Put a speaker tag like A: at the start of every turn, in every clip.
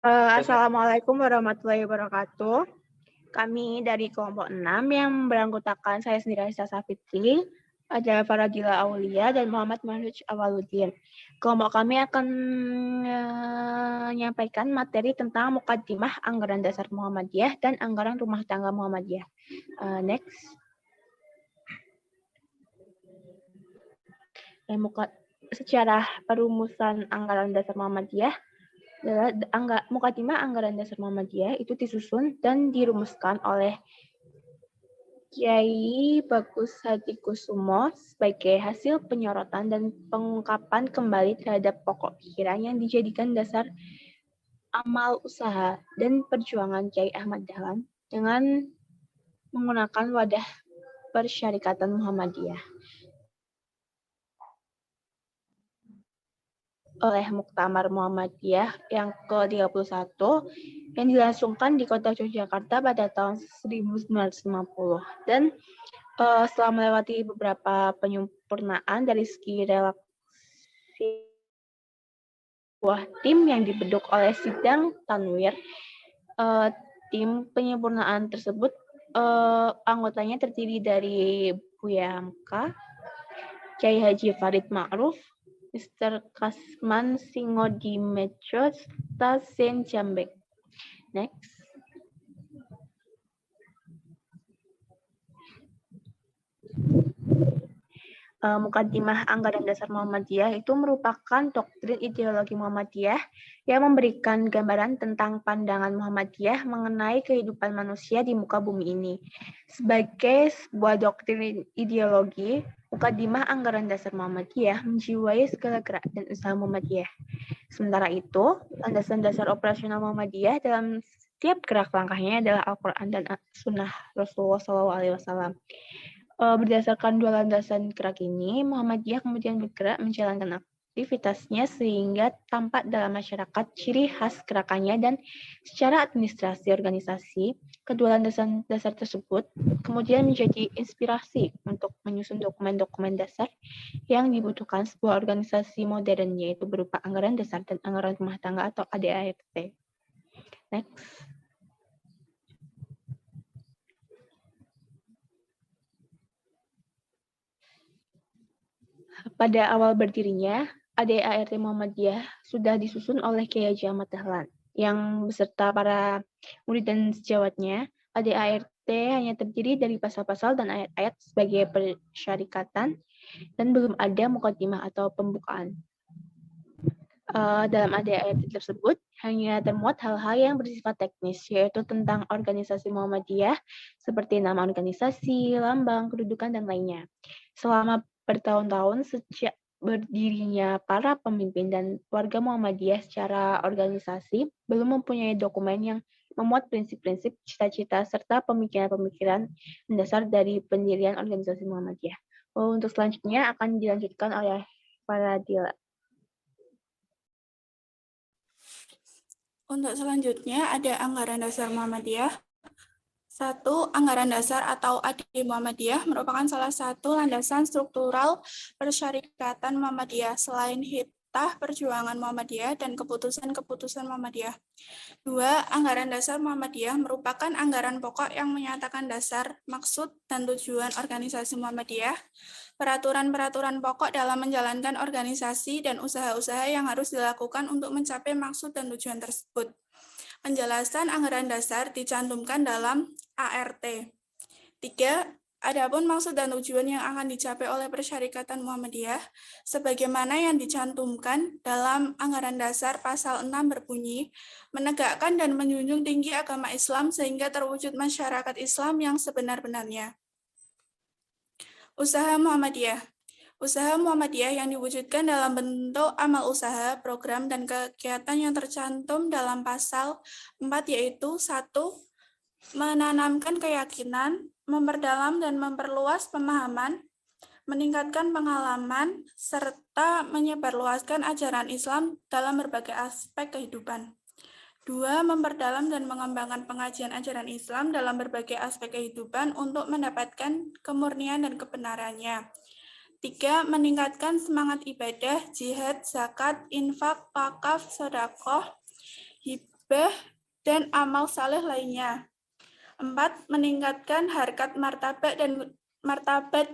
A: Assalamualaikum warahmatullahi wabarakatuh. Kami dari kelompok 6 yang beranggotakan saya sendiri Aisyah Safitri, ada Faradila Aulia dan Muhammad Manhuj Awaludin. Kelompok kami akan menyampaikan materi tentang Muqaddimah Anggaran Dasar Muhammadiyah dan Anggaran Rumah Tangga Muhammadiyah. Next. Secara perumusan Anggaran Dasar Muhammadiyah, Muqaddimah Anggaran Dasar Muhammadiyah itu disusun dan dirumuskan oleh Kiai Bagus Hadi Kusumo sebagai hasil penyorotan dan pengungkapan kembali terhadap pokok pikiran yang dijadikan dasar amal usaha dan perjuangan Kiai Ahmad Dahlan dengan menggunakan wadah Persyarikatan Muhammadiyah oleh Muktamar Muhammadiyah yang ke-31 yang dilangsungkan di kota Yogyakarta pada tahun 1950. Dan setelah melewati beberapa penyempurnaan dari segi relaksi sebuah tim yang dibentuk oleh Sidang Tanwir, tim penyempurnaan tersebut anggotanya terdiri dari Buya Hamka, Kiai Haji Farid Ma'ruf, Mr. Kasman Singodimedjo, serta Zain Jambek. Next. Muqaddimah Anggaran Dasar Muhammadiyah itu merupakan doktrin ideologi Muhammadiyah yang memberikan gambaran tentang pandangan Muhammadiyah mengenai kehidupan manusia di muka bumi ini. Sebagai sebuah doktrin ideologi, Muqaddimah Anggaran Dasar Muhammadiyah menjiwai segala gerak dan usaha Muhammadiyah. Sementara itu, landasan dasar operasional Muhammadiyah dalam setiap gerak langkahnya adalah Al-Quran dan Sunnah Rasulullah SAW. Berdasarkan dua landasan gerak ini, Muhammadiyah kemudian bergerak menjalankan aktivitasnya sehingga tampak dalam masyarakat ciri khas gerakannya dan secara administrasi organisasi, kedua landasan dasar tersebut kemudian menjadi inspirasi untuk menyusun dokumen-dokumen dasar yang dibutuhkan sebuah organisasi modern, yaitu berupa anggaran dasar dan anggaran rumah tangga atau ADART. Next. Pada awal berdirinya, ADART Muhammadiyah sudah disusun oleh Kiai Haji Ahmad Dahlan, yang beserta para murid dan sejawatnya. ADART hanya terdiri dari pasal-pasal dan ayat-ayat sebagai persyarikatan, dan belum ada muqaddimah atau pembukaan. Dalam ADART tersebut hanya termuat hal-hal yang bersifat teknis, yaitu tentang organisasi Muhammadiyah, seperti nama organisasi, lambang, kedudukan, dan lainnya. Selama bertahun-tahun sejak berdirinya para pemimpin dan warga Muhammadiyah secara organisasi, belum mempunyai dokumen yang memuat prinsip-prinsip, cita-cita, serta pemikiran-pemikiran mendasar dari pendirian organisasi Muhammadiyah. Untuk selanjutnya akan dilanjutkan oleh Faradila.
B: Untuk selanjutnya ada Anggaran Dasar Muhammadiyah. 1. Anggaran Dasar atau AD Muhammadiyah merupakan salah satu landasan struktural persyarikatan Muhammadiyah selain hitah perjuangan Muhammadiyah dan keputusan-keputusan Muhammadiyah. 2. Anggaran Dasar Muhammadiyah merupakan anggaran pokok yang menyatakan dasar, maksud, dan tujuan organisasi Muhammadiyah, peraturan-peraturan pokok dalam menjalankan organisasi dan usaha-usaha yang harus dilakukan untuk mencapai maksud dan tujuan tersebut. Penjelasan anggaran dasar dicantumkan dalam ART. 3. Adapun maksud dan tujuan yang akan dicapai oleh Persyarikatan Muhammadiyah, sebagaimana yang dicantumkan dalam anggaran dasar pasal 6 berbunyi, menegakkan dan menjunjung tinggi agama Islam sehingga terwujud masyarakat Islam yang sebenar-benarnya. Usaha Muhammadiyah. Usaha Muhammadiyah yang diwujudkan dalam bentuk amal usaha, program, dan kegiatan yang tercantum dalam pasal 4 yaitu 1. Menanamkan keyakinan, memperdalam dan memperluas pemahaman, meningkatkan pengalaman, serta menyebarluaskan ajaran Islam dalam berbagai aspek kehidupan. 2. Memperdalam dan mengembangkan pengajian ajaran Islam dalam berbagai aspek kehidupan untuk mendapatkan kemurnian dan kebenarannya. 3. Meningkatkan semangat ibadah, jihad, zakat, infak, wakaf, sedekah, musibah, dan amal saleh lainnya. 4. Meningkatkan harkat martabat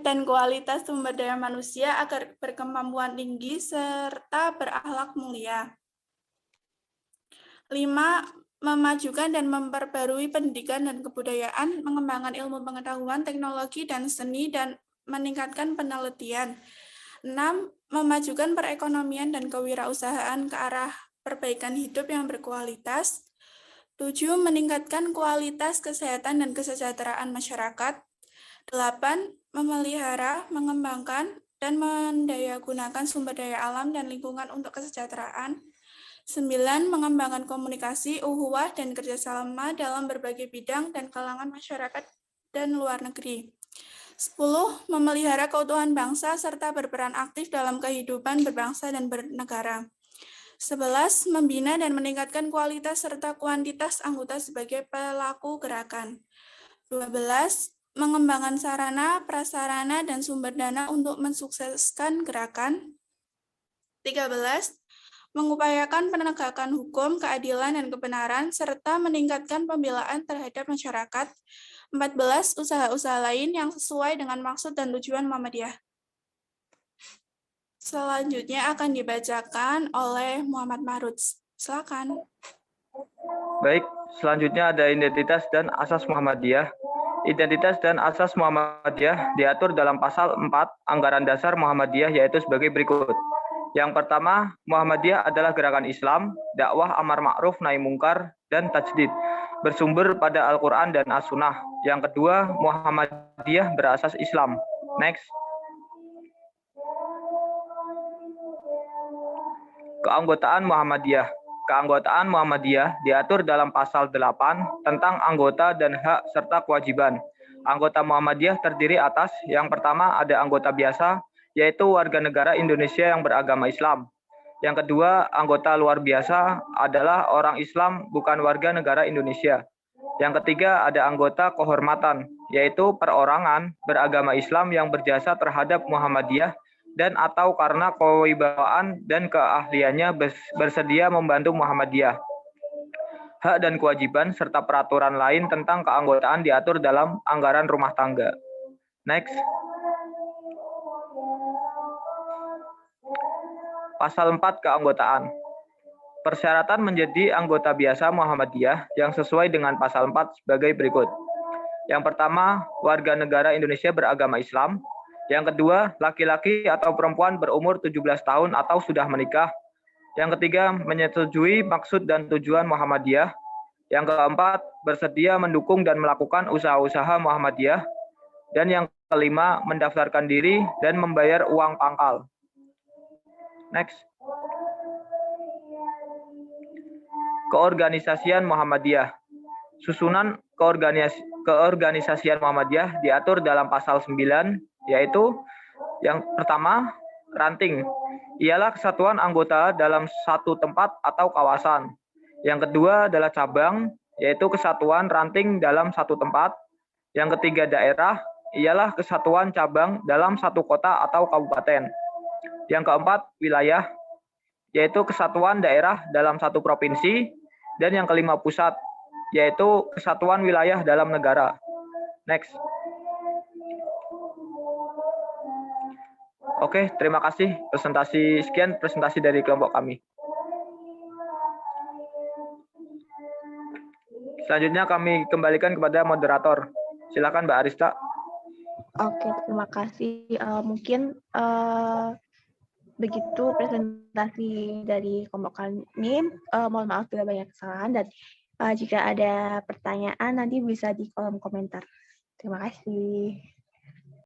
B: dan kualitas sumber daya manusia agar berkemampuan tinggi serta berakhlak mulia. 5. Memajukan dan memperbarui pendidikan dan kebudayaan, mengembangkan ilmu pengetahuan, teknologi, dan seni, dan meningkatkan penelitian. 6. Memajukan perekonomian dan kewirausahaan ke arah perbaikan hidup yang berkualitas. 7. Meningkatkan kualitas kesehatan dan kesejahteraan masyarakat. 8. Memelihara, mengembangkan, dan mendayagunakan sumber daya alam dan lingkungan untuk kesejahteraan. 9. Mengembangkan komunikasi, ukhuwah, dan kerjasama dalam berbagai bidang dan kalangan masyarakat dan luar negeri. 10. Memelihara keutuhan bangsa serta berperan aktif dalam kehidupan berbangsa dan bernegara. 11. Membina dan meningkatkan kualitas serta kuantitas anggota sebagai pelaku gerakan. 12. Mengembangkan sarana, prasarana, dan sumber dana untuk mensukseskan gerakan. 13. Mengupayakan penegakan hukum, keadilan, dan kebenaran, serta meningkatkan pembelaan terhadap masyarakat. 14. Usaha-usaha lain yang sesuai dengan maksud dan tujuan Muhammadiyah. Selanjutnya akan dibacakan oleh Muhammad Mahruz. Silakan.
C: Baik, selanjutnya ada identitas dan asas Muhammadiyah. Identitas dan asas Muhammadiyah diatur dalam pasal 4 Anggaran Dasar Muhammadiyah, yaitu sebagai berikut. Yang pertama, Muhammadiyah adalah gerakan Islam, dakwah amar ma'ruf nahi mungkar, dan tajdid, bersumber pada Al-Quran dan As-Sunnah. Yang kedua, Muhammadiyah berasas Islam. Next. Keanggotaan Muhammadiyah. Keanggotaan Muhammadiyah diatur dalam pasal 8 tentang anggota dan hak serta kewajiban. Anggota Muhammadiyah terdiri atas yang pertama ada anggota biasa, yaitu warga negara Indonesia yang beragama Islam. Yang kedua, anggota luar biasa adalah orang Islam bukan warga negara Indonesia. Yang ketiga, ada anggota kehormatan, yaitu perorangan beragama Islam yang berjasa terhadap Muhammadiyah dan atau karena kewibawaan dan keahliannya bersedia membantu Muhammadiyah. Hak dan kewajiban serta peraturan lain tentang keanggotaan diatur dalam anggaran rumah tangga. Next. Pasal 4 keanggotaan. Persyaratan menjadi anggota biasa Muhammadiyah yang sesuai dengan pasal 4 sebagai berikut. Yang pertama, warga negara Indonesia beragama Islam. Yang kedua, laki-laki atau perempuan berumur 17 tahun atau sudah menikah. Yang ketiga, menyetujui maksud dan tujuan Muhammadiyah. Yang keempat, bersedia mendukung dan melakukan usaha-usaha Muhammadiyah. Dan yang kelima, mendaftarkan diri dan membayar uang pangkal. Next. Keorganisasian Muhammadiyah. Susunan keorganisasian Muhammadiyah diatur dalam pasal 9, yaitu yang pertama, ranting. Ialah kesatuan anggota dalam satu tempat atau kawasan. Yang kedua adalah cabang, yaitu kesatuan ranting dalam satu tempat. Yang ketiga daerah, ialah kesatuan cabang dalam satu kota atau kabupaten. Yang keempat, wilayah, yaitu kesatuan daerah dalam satu provinsi. Dan yang kelima, pusat, yaitu kesatuan wilayah dalam negara. Next. Oke, terima kasih. Sekian presentasi dari kelompok kami. Selanjutnya kami kembalikan kepada moderator. Silakan Mbak Arista.
A: Oke, terima kasih. Mungkin begitu presentasi dari kelompok kami. Mohon maaf bila banyak kesalahan, dan jika ada pertanyaan nanti bisa di kolom komentar. Terima kasih.